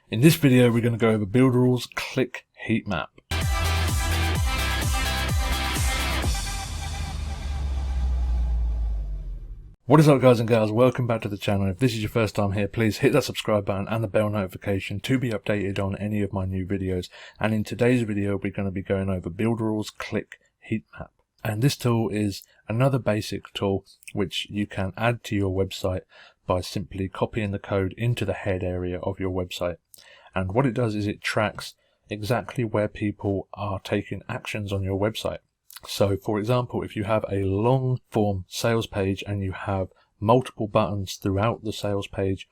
In this video, we're going to go over Builderall's click heat map. What is up, guys and gals? Welcome back to the channel. If this is your first time here, please hit that subscribe button and the bell notification to be updated on any of my new videos. And in today's video, we're going to be going over Builderall's click heat map. And this tool is another basic tool which you can add to your website by simply copying the code into the head area of your website. And what it does is it tracks exactly where people are taking actions on your website. So for example, if you have a long form sales page and you have multiple buttons throughout the sales page,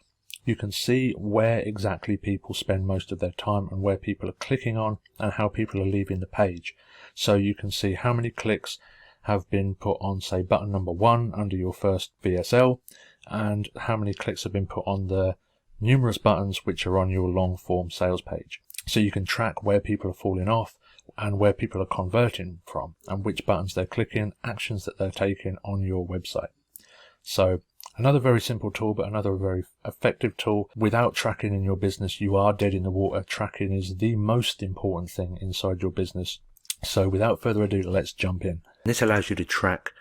you can see where exactly people spend most of their time and where people are clicking on and how people are leaving the page. So you can see how many clicks have been put on, say, button number 1 under your first VSL, and how many clicks have been put on the numerous buttons which are on your long form sales page. So you can track where people are falling off and where people are converting from and which buttons they're clicking, actions that they're taking on your website. So another very simple tool, but another very effective tool. Without tracking in your business, you are dead in the water. Tracking is the most important thing inside your business. So without further ado, let's jump in. This allows you to track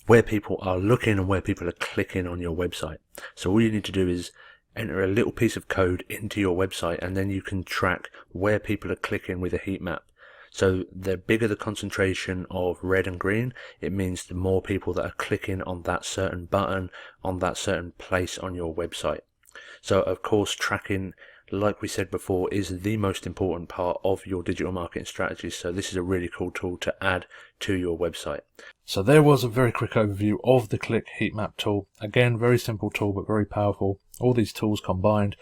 where people are looking and where people are clicking on your website. So all you need to do is enter a little piece of code into your website, and then you can track where people are clicking with a heat map. So the bigger the concentration of red and green, it means the more people that are clicking on that certain button on that certain place on your website. So of course, tracking, like we said before, is the most important part of your digital marketing strategy. So this is a really cool tool to add to your website. So there was a very quick overview of the click heat map tool. Again, very simple tool, but very powerful. All these tools combined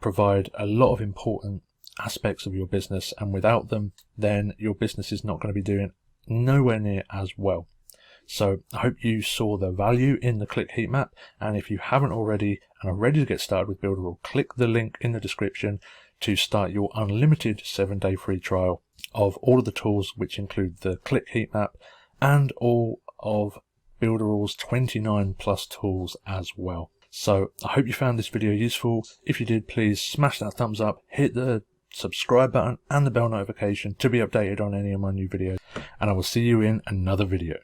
provide a lot of important aspects of your business, and without them, then your business is not going to be doing nowhere near as well. So I hope you saw the value in the click heat map, and if you haven't already and are ready to get started with Builderall, click the link in the description to start your unlimited 7-day free trial of all of the tools, which include the click heat map and all of Builderall's 29 plus tools as well. So I hope you found this video useful. If you did, please smash that thumbs up, hit the subscribe button and the bell notification to be updated on any of my new videos, and I will see you in another video.